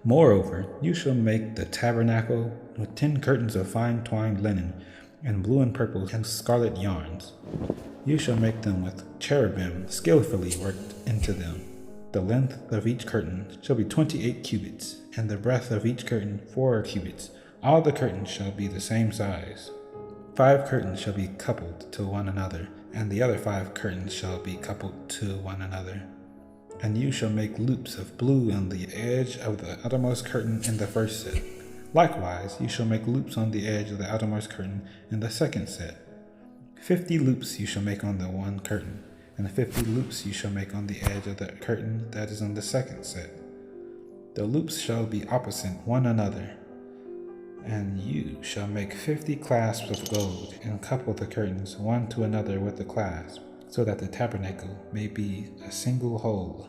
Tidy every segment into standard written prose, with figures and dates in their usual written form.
Moreover, you shall make the tabernacle with 10 curtains of fine twined linen, and blue and purple and scarlet yarns. You shall make them with cherubim skillfully worked into them. The length of each curtain shall be 28 cubits, and the breadth of each curtain 4 cubits. All the curtains shall be the same size. 5 curtains shall be coupled to one another, and the other 5 curtains shall be coupled to one another. And you shall make loops of blue on the edge of the outermost curtain in the first set. Likewise, you shall make loops on the edge of the outermost curtain in the second set. 50 loops you shall make on the one curtain, and 50 loops you shall make on the edge of the curtain that is on the second set. The loops shall be opposite one another. And you shall make 50 clasps of gold, and couple the curtains one to another with the clasp, so that the tabernacle may be a single whole.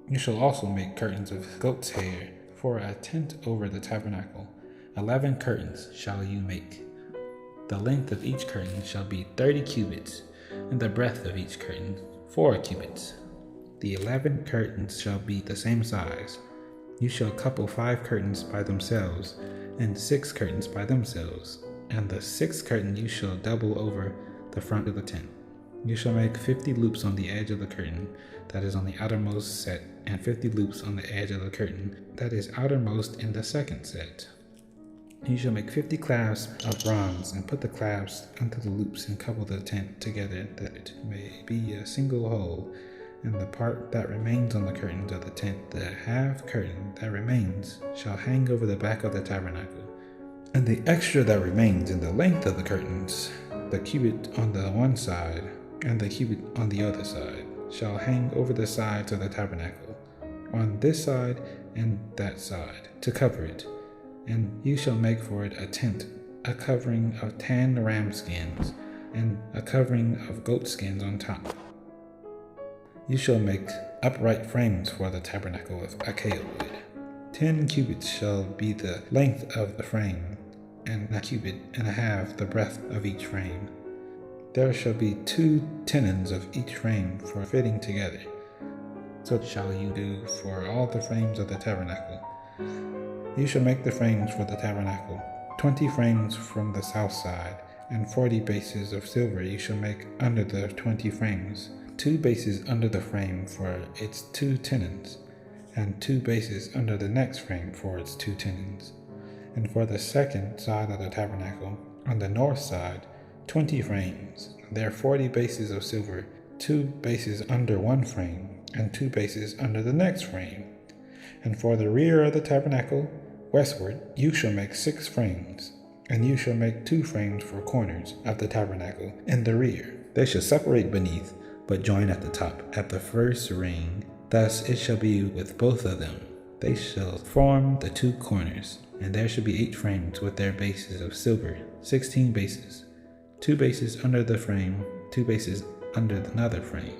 You shall also make curtains of goat's hair for a tent over the tabernacle. 11 curtains shall you make. The length of each curtain shall be 30 cubits, and the breadth of each curtain 4 cubits. The 11 curtains shall be the same size. You shall couple 5 curtains by themselves, and 6 curtains by themselves, and the 6th curtain you shall double over the front of the tent. You shall make 50 loops on the edge of the curtain that is on the outermost set, and 50 loops on the edge of the curtain that is outermost in the second set. You shall make 50 clasps of bronze, and put the clasps unto the loops, and couple the tent together, that it may be a single whole. And the part that remains on the curtains of the tent, the half curtain that remains, shall hang over the back of the tabernacle. And the extra that remains in the length of the curtains, the cubit on the one side, and the cubit on the other side, shall hang over the sides of the tabernacle, on this side and that side, to cover it. And you shall make for it a tent, a covering of 10 ram skins, and a covering of goat skins on top. You shall make upright frames for the tabernacle of acacia wood. 10 cubits shall be the length of the frame, and a cubit and a half the breadth of each frame. There shall be 2 tenons of each frame for fitting together. So shall you do for all the frames of the tabernacle. You shall make the frames for the tabernacle, 20 frames from the south side, and 40 bases of silver you shall make under the 20 frames. 2 bases under the frame for its 2 tenons, and 2 bases under the next frame for its 2 tenons. And for the second side of the tabernacle, on the north side, 20 frames, there 40 bases of silver, 2 bases under one frame, and 2 bases under the next frame. And for the rear of the tabernacle, westward, you shall make 6 frames, and you shall make 2 frames for corners of the tabernacle in the rear. They shall separate beneath, but join at the top, at the first ring. Thus it shall be with both of them. They shall form the 2 corners, and there shall be 8 frames with their bases of silver, 16 bases, 2 bases under the frame, 2 bases under another frame.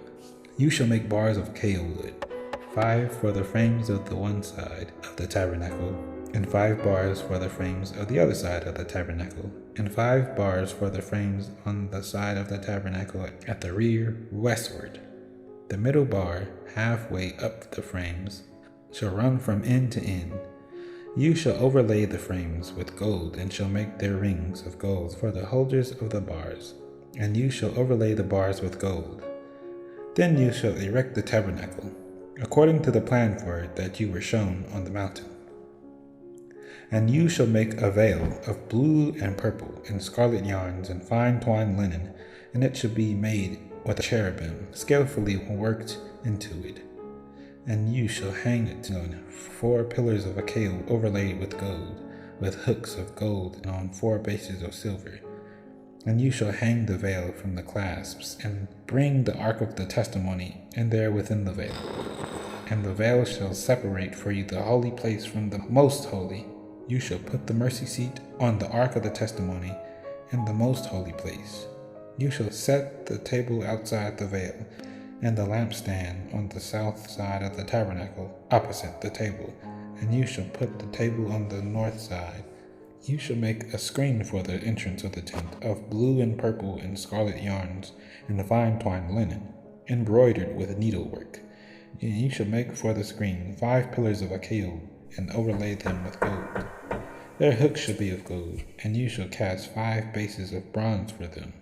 You shall make bars of acacia wood, 5 for the frames of the one side of the tabernacle, and 5 bars for the frames of the other side of the tabernacle, and 5 bars for the frames on the side of the tabernacle at the rear westward. The middle bar, halfway up the frames, shall run from end to end. You shall overlay the frames with gold, and shall make their rings of gold for the holders of the bars, and you shall overlay the bars with gold. Then you shall erect the tabernacle, according to the plan for it that you were shown on the mountain. And you shall make a veil of blue and purple and scarlet yarns and fine twined linen, and it shall be made with a cherubim skillfully worked into it. And you shall hang it on 4 pillars of acacia overlaid with gold, with hooks of gold on 4 bases of silver. And you shall hang the veil from the clasps, and bring the ark of the testimony in there within the veil. And the veil shall separate for you the holy place from the most holy. You shall put the mercy seat on the ark of the testimony in the most holy place. You shall set the table outside the veil, and the lampstand on the south side of the tabernacle opposite the table, and you shall put the table on the north side. You shall make a screen for the entrance of the tent of blue and purple and scarlet yarns and fine twined linen, embroidered with needlework. And you shall make for the screen 5 pillars of acacia and overlay them with gold. Their hooks shall be of gold, and you shall cast 5 bases of bronze for them.